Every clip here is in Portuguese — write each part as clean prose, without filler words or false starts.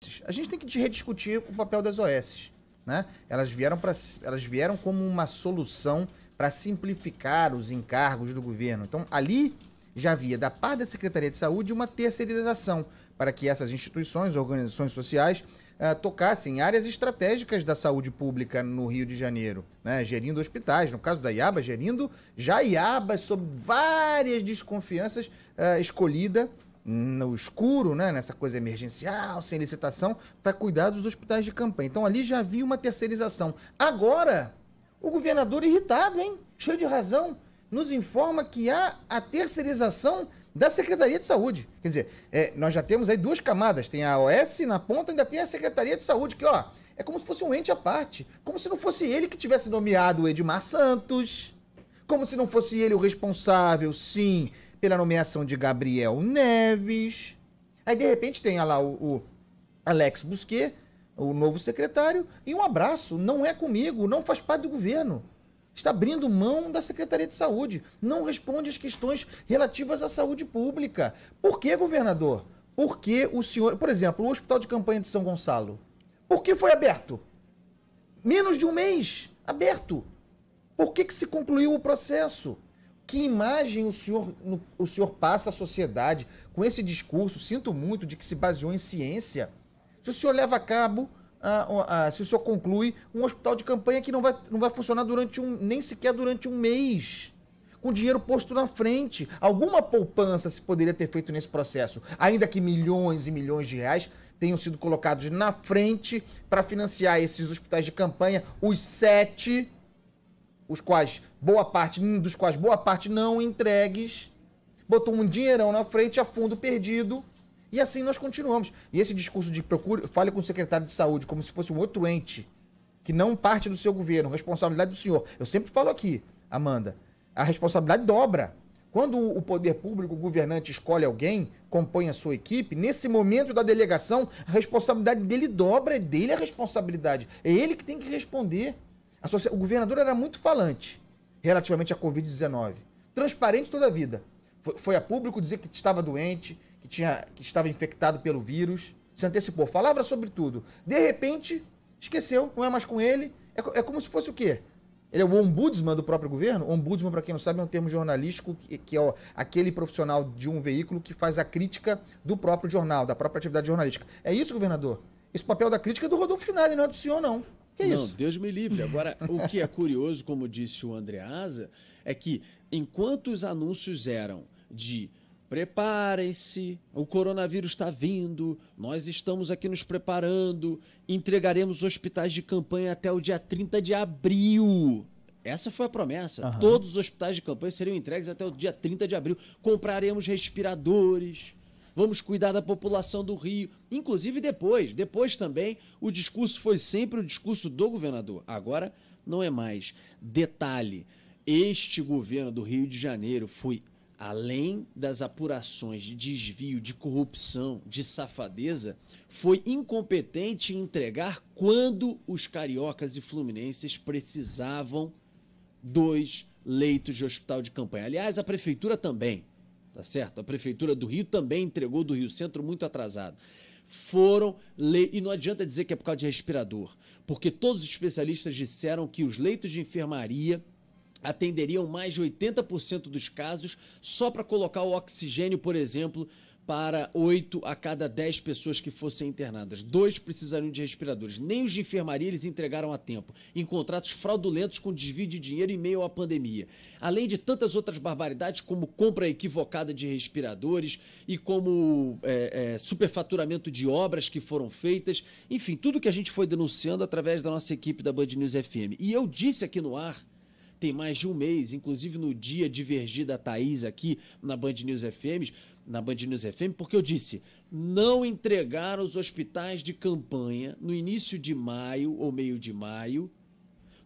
OS. A gente tem que rediscutir o papel das OS, né? Elas vieram como uma solução para simplificar os encargos do governo. Então, ali já havia, da parte da Secretaria de Saúde, uma terceirização para que essas instituições, organizações sociais, tocassem áreas estratégicas da saúde pública no Rio de Janeiro, né? Gerindo hospitais, no caso da IABA, gerindo já IABA sob várias desconfianças, escolhida no escuro, né? Nessa coisa emergencial, sem licitação, para cuidar dos hospitais de campanha. Então ali já havia uma terceirização. Agora, o governador irritado, hein? Cheio de razão, nos informa que há a terceirização da Secretaria de Saúde. Quer dizer, nós já temos aí duas camadas. Tem a OS na ponta, ainda tem a Secretaria de Saúde, que, ó, é como se fosse um ente à parte. Como se não fosse ele que tivesse nomeado o Edmar Santos. Como se não fosse ele o responsável, sim, pela nomeação de Gabriel Neves. Aí, de repente, tem lá o Alex Busquet, o novo secretário, e um abraço. Não é comigo, não faz parte do governo. Está abrindo mão da Secretaria de Saúde. Não responde às questões relativas à saúde pública. Por que, governador? Por que o senhor... Por exemplo, o Hospital de Campanha de São Gonçalo. Por que foi aberto? Menos de um mês aberto. Por que se concluiu o processo? Que imagem o senhor passa à sociedade com esse discurso, sinto muito, de que se baseou em ciência? Se o senhor leva a cabo... se o senhor conclui um hospital de campanha que não vai funcionar nem sequer durante um mês, com dinheiro posto na frente. Alguma poupança se poderia ter feito nesse processo, ainda que milhões e milhões de reais tenham sido colocados na frente para financiar esses hospitais de campanha, os 7, dos quais boa parte não entregues, botou um dinheirão na frente a fundo perdido. E assim nós continuamos. E esse discurso de fale com o secretário de saúde como se fosse um outro ente, que não parte do seu governo, responsabilidade do senhor. Eu sempre falo aqui, Amanda, a responsabilidade dobra. Quando o poder público, o governante, escolhe alguém, compõe a sua equipe, nesse momento da delegação, a responsabilidade dele dobra, é dele a responsabilidade. É ele que tem que responder. O governador era muito falante relativamente à Covid-19. Transparente toda a vida. Foi a público dizer que estava doente, que estava infectado pelo vírus, se antecipou, falava sobre tudo. De repente, esqueceu, não é mais com ele. É como se fosse o quê? Ele é o ombudsman do próprio governo? Ombudsman, para quem não sabe, é um termo jornalístico que é aquele profissional de um veículo que faz a crítica do próprio jornal, da própria atividade jornalística. É isso, governador? Esse papel da crítica é do Rodolfo Schneider, não é do senhor, não. Que é isso? Não, Deus me livre. Agora, o que é curioso, como disse o Andreasa, é que enquanto os anúncios eram de preparem-se, o coronavírus está vindo, nós estamos aqui nos preparando, entregaremos hospitais de campanha até o dia 30 de abril. Essa foi a promessa. Uhum. Todos os hospitais de campanha seriam entregues até o dia 30 de abril. Compraremos respiradores, vamos cuidar da população do Rio. Inclusive depois também, o discurso foi sempre o discurso do governador. Agora não é mais. Detalhe, este governo do Rio de Janeiro foi... além das apurações de desvio, de corrupção, de safadeza, foi incompetente em entregar quando os cariocas e fluminenses precisavam dos leitos de hospital de campanha. Aliás, a prefeitura também, tá certo? A prefeitura do Rio também entregou do Rio Centro muito atrasado. E não adianta dizer que é por causa de respirador, porque todos os especialistas disseram que os leitos de enfermaria atenderiam mais de 80% dos casos só para colocar o oxigênio, por exemplo, para 8 a cada 10 pessoas que fossem internadas. 2 precisariam de respiradores. Nem os de enfermaria eles entregaram a tempo, em contratos fraudulentos com desvio de dinheiro em meio à pandemia. Além de tantas outras barbaridades, como compra equivocada de respiradores e como superfaturamento de obras que foram feitas. Enfim, tudo que a gente foi denunciando através da nossa equipe da Band News FM. E eu disse aqui no ar, tem mais de um mês, inclusive no dia divergir da Thaís aqui na Band News FM, porque eu disse, não entregar os hospitais de campanha no início de maio ou meio de maio,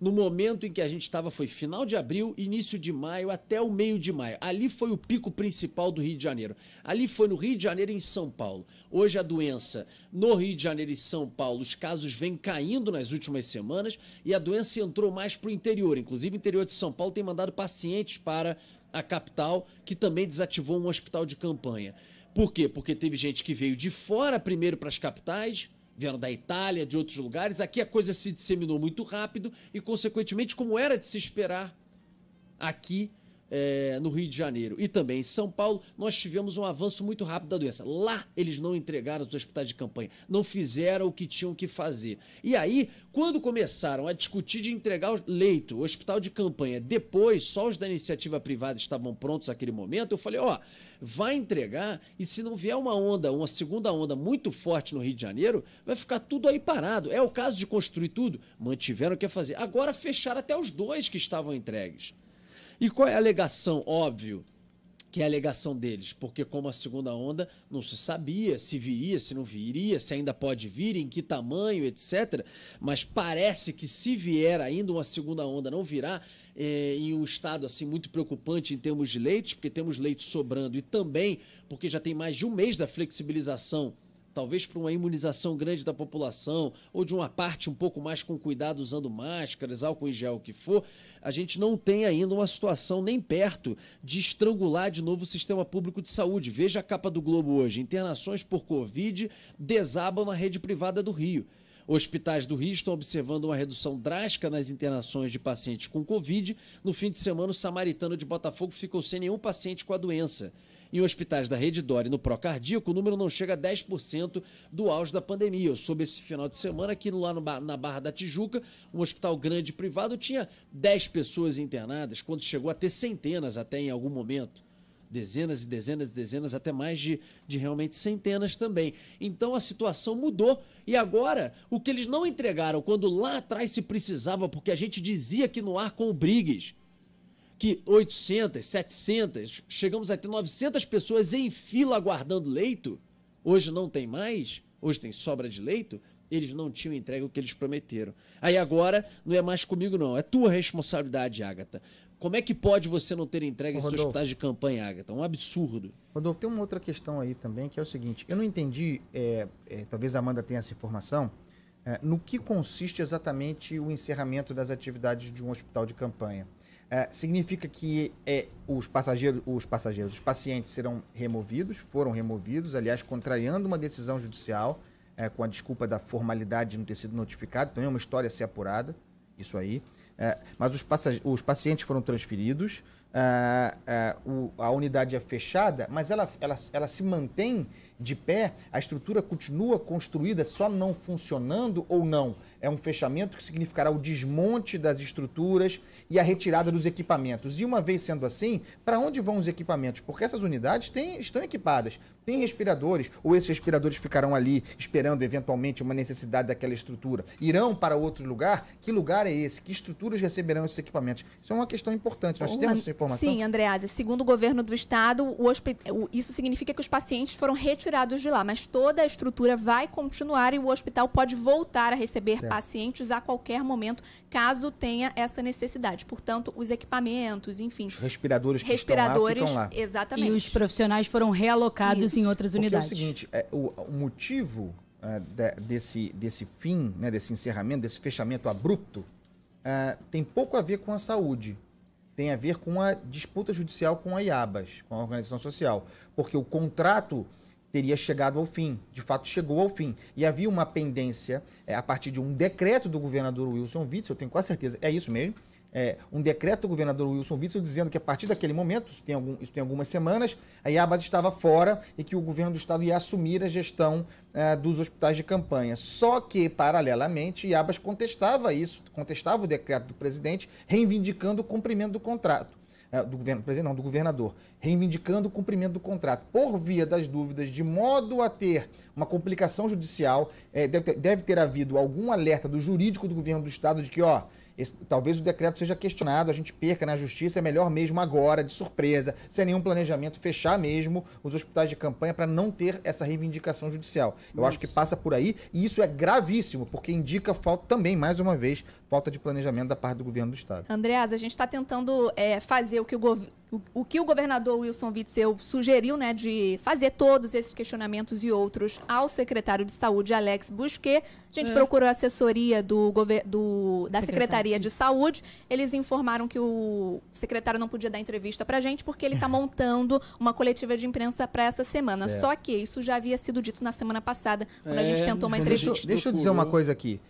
no momento em que a gente estava, foi final de abril, início de maio, até o meio de maio. Ali foi o pico principal do Rio de Janeiro. Ali foi no Rio de Janeiro e em São Paulo. Hoje a doença no Rio de Janeiro e São Paulo, os casos vêm caindo nas últimas semanas e a doença entrou mais para o interior. Inclusive o interior de São Paulo tem mandado pacientes para a capital, que também desativou um hospital de campanha. Por quê? Porque teve gente que veio de fora primeiro para as capitais, vieram da Itália, de outros lugares. Aqui a coisa se disseminou muito rápido e, consequentemente, como era de se esperar, aqui no Rio de Janeiro e também em São Paulo, nós tivemos um avanço muito rápido da doença. Lá, eles não entregaram os hospitais de campanha, não fizeram o que tinham que fazer. E aí, quando começaram a discutir de entregar o leito, o hospital de campanha, depois, só os da iniciativa privada estavam prontos naquele momento, eu falei, ó, vai entregar e se não vier uma segunda onda muito forte no Rio de Janeiro, vai ficar tudo aí parado. É o caso de construir tudo? Mantiveram o que ia fazer. Agora fecharam até os 2 que estavam entregues. E qual é a alegação? Óbvio que é a alegação deles, porque como a segunda onda não se sabia se viria, se não viria, se ainda pode vir, em que tamanho, etc. Mas parece que se vier ainda uma segunda onda, não virá em um estado assim muito preocupante em termos de leitos, porque temos leitos sobrando e também porque já tem mais de um mês da flexibilização, talvez para uma imunização grande da população, ou de uma parte um pouco mais com cuidado, usando máscaras, álcool em gel, o que for, a gente não tem ainda uma situação nem perto de estrangular de novo o sistema público de saúde. Veja a capa do Globo hoje, internações por Covid desabam na rede privada do Rio. Hospitais do Rio estão observando uma redução drástica nas internações de pacientes com Covid. No fim de semana, o Samaritano de Botafogo ficou sem nenhum paciente com a doença. Em hospitais da Rede Dora e no Procardíaco, o número não chega a 10% do auge da pandemia. Eu soube esse final de semana que lá na Barra da Tijuca, um hospital grande privado tinha 10 pessoas internadas, quando chegou a ter centenas até em algum momento. Dezenas e dezenas e dezenas, até mais de realmente centenas também. Então a situação mudou. E agora, o que eles não entregaram quando lá atrás se precisava, porque a gente dizia aqui no ar com o Brigues, que 800, 700, chegamos a ter 900 pessoas em fila aguardando leito, hoje não tem mais, hoje tem sobra de leito, eles não tinham entregue o que eles prometeram. Aí agora, não é mais comigo não, é tua responsabilidade, Agatha. Como é que pode você não ter entregue esses hospitais de campanha, Agatha? Um absurdo. Rodolfo, tem uma outra questão aí também, que é o seguinte, eu não entendi, talvez a Amanda tenha essa informação, no que consiste exatamente o encerramento das atividades de um hospital de campanha. Significa que os pacientes foram removidos, aliás, contrariando uma decisão judicial, com a desculpa da formalidade de não ter sido notificado, também é uma história a ser apurada, isso aí. Mas os pacientes foram transferidos, a unidade é fechada, mas ela se mantém de pé, a estrutura continua construída, só não funcionando ou não? É um fechamento que significará o desmonte das estruturas e a retirada dos equipamentos. E uma vez sendo assim, para onde vão os equipamentos? Porque essas unidades estão equipadas, têm respiradores, ou esses respiradores ficarão ali esperando eventualmente uma necessidade daquela estrutura? Irão para outro lugar? Que lugar é esse? Que estruturas receberão esses equipamentos? Isso é uma questão importante. Nós temos essa informação? Sim, Andreasa. Segundo o governo do estado, isso significa que os pacientes foram retirados de lá, mas toda a estrutura vai continuar e o hospital pode voltar a receber pacientes a qualquer momento, caso tenha essa necessidade. Portanto, os equipamentos, enfim. Os respiradores que estão lá, ficam lá. Exatamente. E os profissionais foram realocados em outras unidades. Porque é o seguinte, o motivo desse fim, né, desse encerramento, desse fechamento abrupto, tem pouco a ver com a saúde. Tem a ver com a disputa judicial com a IABAS, com a organização social. Porque o contrato teria chegado ao fim, de fato chegou ao fim. E havia uma pendência, a partir de um decreto do governador Wilson Witzel, eu tenho quase certeza, é isso mesmo, um decreto do governador Wilson Witzel dizendo que a partir daquele momento, isso tem algumas semanas, a IABAS estava fora e que o governo do estado ia assumir a gestão dos hospitais de campanha. Só que, paralelamente, a IABAS contestava isso, contestava o decreto do presidente, reivindicando o cumprimento do contrato. Do governador, reivindicando o cumprimento do contrato por via das dúvidas, de modo a ter uma complicação judicial. Deve ter havido algum alerta do jurídico do governo do estado de que, talvez o decreto seja questionado, a gente perca na justiça, é melhor mesmo agora, de surpresa, sem nenhum planejamento, fechar mesmo os hospitais de campanha para não ter essa reivindicação judicial. Eu acho que passa por aí, e isso é gravíssimo, porque indica falta também, mais uma vez, falta de planejamento da parte do governo do estado. Andreasa, a gente está tentando fazer o que o o que o governador Wilson Witzel sugeriu, né, de fazer todos esses questionamentos e outros ao secretário de Saúde, Alex Busquet. A gente procurou a assessoria da Secretaria de Saúde. Eles informaram que o secretário não podia dar entrevista pra gente porque ele está montando uma coletiva de imprensa para essa semana. Certo. Só que isso já havia sido dito na semana passada, quando a gente tentou uma entrevista. Deixa eu dizer uma coisa aqui.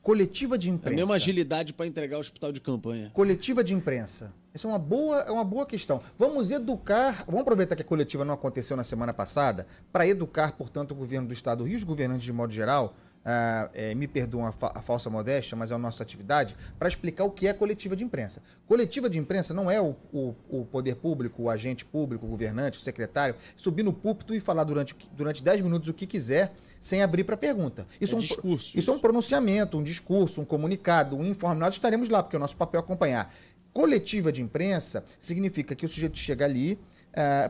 Coletiva de imprensa. A mesma agilidade para entregar o hospital de campanha. Coletiva de imprensa. Essa é uma boa questão. Vamos aproveitar que a coletiva não aconteceu na semana passada, para educar, portanto, o governo do Estado do Rio, os governantes de modo geral, me perdoam a falsa modéstia, mas é a nossa atividade, para explicar o que é coletiva de imprensa. Coletiva de imprensa não é o poder público, o agente público, o governante, o secretário, subir no púlpito e falar durante 10 minutos o que quiser, sem abrir para pergunta. Isso é um pronunciamento, um discurso, um comunicado, um informe. Nós estaremos lá, porque é o nosso papel é acompanhar. Coletiva de imprensa significa que o sujeito chega ali,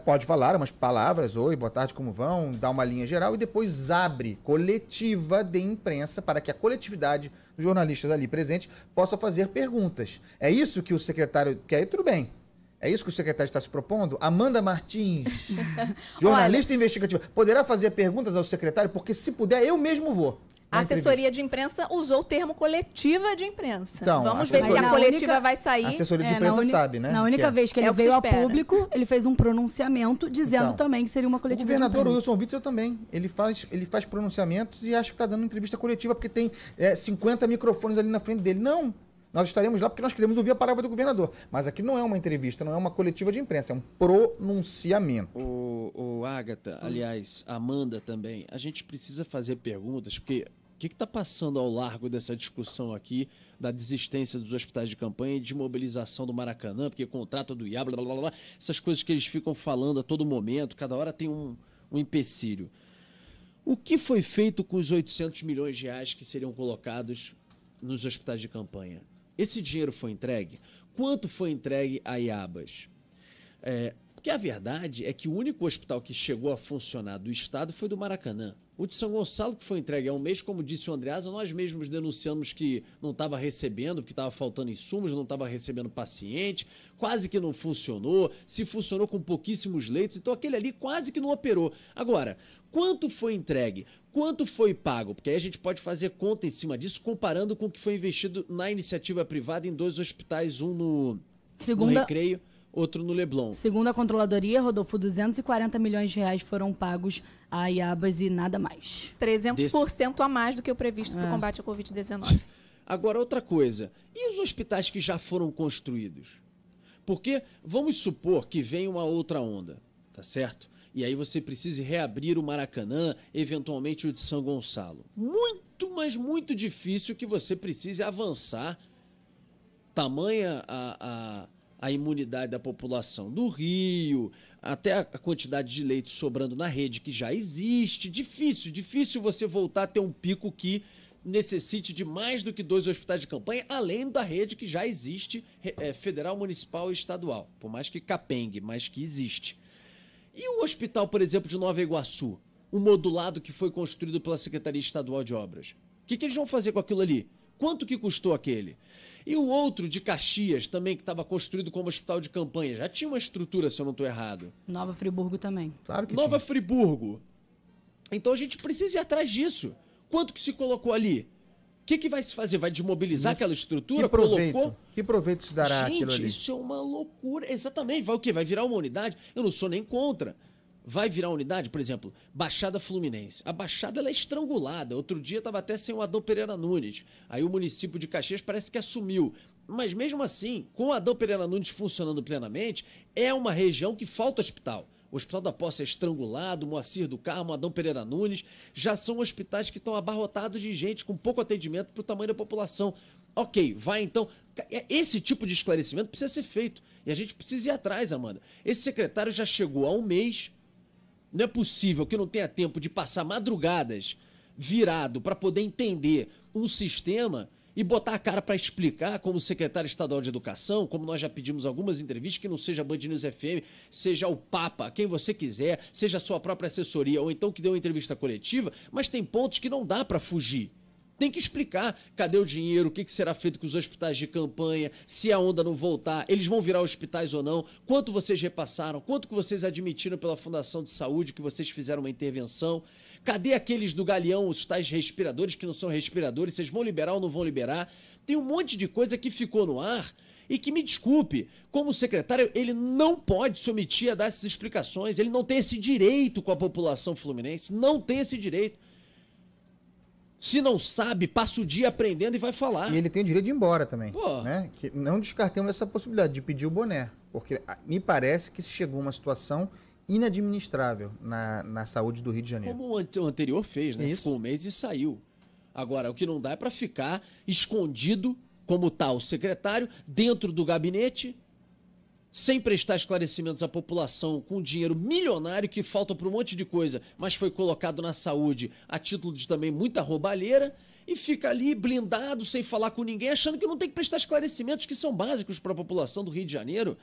pode falar umas palavras, oi, boa tarde, como vão, dá uma linha geral e depois abre coletiva de imprensa para que a coletividade dos jornalistas ali presentes possa fazer perguntas. É isso que o secretário quer? Tudo bem. É isso que o secretário está se propondo? Amanda Martins, jornalista investigativa, poderá fazer perguntas ao secretário? Porque se puder, eu mesmo vou. A assessoria de imprensa usou o termo coletiva de imprensa. Então, vamos ver se a coletiva vai sair. A assessoria de imprensa sabe, né? Na única vez que ele veio a público, ele fez um pronunciamento dizendo também que seria uma coletiva de imprensa. O governador Wilson Witzel também. Ele faz pronunciamentos e acha que está dando entrevista coletiva porque tem 50 microfones ali na frente dele. Não. Nós estaremos lá porque nós queremos ouvir a palavra do governador. Mas aqui não é uma entrevista, não é uma coletiva de imprensa, é um pronunciamento. O Agatha, aliás, a Amanda também, a gente precisa fazer perguntas, porque o que está passando ao largo dessa discussão aqui da desistência dos hospitais de campanha e de mobilização do Maracanã, porque contrato do IAB, blá, blá, blá, essas coisas que eles ficam falando a todo momento, cada hora tem um empecilho. O que foi feito com os 800 milhões de reais que seriam colocados nos hospitais de campanha? Esse dinheiro foi entregue? Quanto foi entregue a IABAS? Porque a verdade é que o único hospital que chegou a funcionar do Estado foi do Maracanã. O de São Gonçalo, que foi entregue há um mês, como disse o Andreasa, nós mesmos denunciamos que não estava recebendo, porque estava faltando insumos, não estava recebendo paciente, quase que não funcionou, se funcionou com pouquíssimos leitos, então aquele ali quase que não operou. Agora, quanto foi entregue? Quanto foi pago? Porque aí a gente pode fazer conta em cima disso, comparando com o que foi investido na iniciativa privada em 2 hospitais, um no Recreio, outro no Leblon. Segundo a controladoria, Rodolfo, 240 milhões de reais foram pagos a IABAS e nada mais. 300% a mais do que o previsto para o combate à Covid-19. Agora, outra coisa. E os hospitais que já foram construídos? Porque vamos supor que vem uma outra onda, tá certo? E aí você precise reabrir o Maracanã, eventualmente o de São Gonçalo. Muito, mas muito difícil que você precise avançar, tamanha a imunidade da população do Rio, até a quantidade de leitos sobrando na rede que já existe. Difícil você voltar a ter um pico que necessite de mais do que 2 hospitais de campanha, além da rede que já existe, federal, municipal e estadual. Por mais que capengue, mas que existe. E o hospital, por exemplo, de Nova Iguaçu, o modulado que foi construído pela Secretaria Estadual de Obras? O que eles vão fazer com aquilo ali? Quanto que custou aquele? E o outro de Caxias, também, que estava construído como hospital de campanha, já tinha uma estrutura, se eu não estou errado. Nova Friburgo também. Claro que Nova tinha. Friburgo. Então a gente precisa ir atrás disso. Quanto que se colocou ali? O que vai se fazer? Vai desmobilizar aquela estrutura? Que proveito se dará aquilo ali? Gente, isso é uma loucura. Exatamente. Vai o quê? Vai virar uma unidade? Eu não sou nem contra. Vai virar unidade? Por exemplo, Baixada Fluminense. A Baixada ela é estrangulada. Outro dia estava até sem o Adão Pereira Nunes. Aí o município de Caxias parece que assumiu. Mas mesmo assim, com o Adão Pereira Nunes funcionando plenamente, é uma região que falta hospital. O Hospital da Posse é estrangulado, Moacir do Carmo, Adão Pereira Nunes, já são hospitais que estão abarrotados de gente, com pouco atendimento para o tamanho da população. Ok, vai então. Esse tipo de esclarecimento precisa ser feito. E a gente precisa ir atrás, Amanda. Esse secretário já chegou há um mês. Não é possível que não tenha tempo de passar madrugadas virado para poder entender um sistema e botar a cara para explicar, como secretário estadual de educação, como nós já pedimos algumas entrevistas, que não seja Band News FM, seja o Papa, quem você quiser, seja a sua própria assessoria, ou então que dê uma entrevista coletiva, mas tem pontos que não dá para fugir. Tem que explicar cadê o dinheiro, o que será feito com os hospitais de campanha, se a onda não voltar, eles vão virar hospitais ou não, quanto vocês repassaram, quanto que vocês admitiram pela Fundação de Saúde que vocês fizeram uma intervenção, cadê aqueles do Galeão, os tais respiradores que não são respiradores, vocês vão liberar ou não vão liberar? Tem um monte de coisa que ficou no ar e que, me desculpe, como secretário, ele não pode se omitir a dar essas explicações, ele não tem esse direito com a população fluminense, não tem esse direito. Se não sabe, passa o dia aprendendo e vai falar. E ele tem o direito de ir embora também. Pô. Né? Que não descartemos essa possibilidade de pedir o boné. Porque me parece que se chegou a uma situação inadministrável na saúde do Rio de Janeiro. Como o anterior fez, né? Isso. Ficou um mês e saiu. Agora, o que não dá é para ficar escondido, como tá o secretário, dentro do gabinete, sem prestar esclarecimentos à população, com dinheiro milionário que falta para um monte de coisa, mas foi colocado na saúde a título de também muita roubalheira, e fica ali blindado, sem falar com ninguém, achando que não tem que prestar esclarecimentos que são básicos para a população do Rio de Janeiro.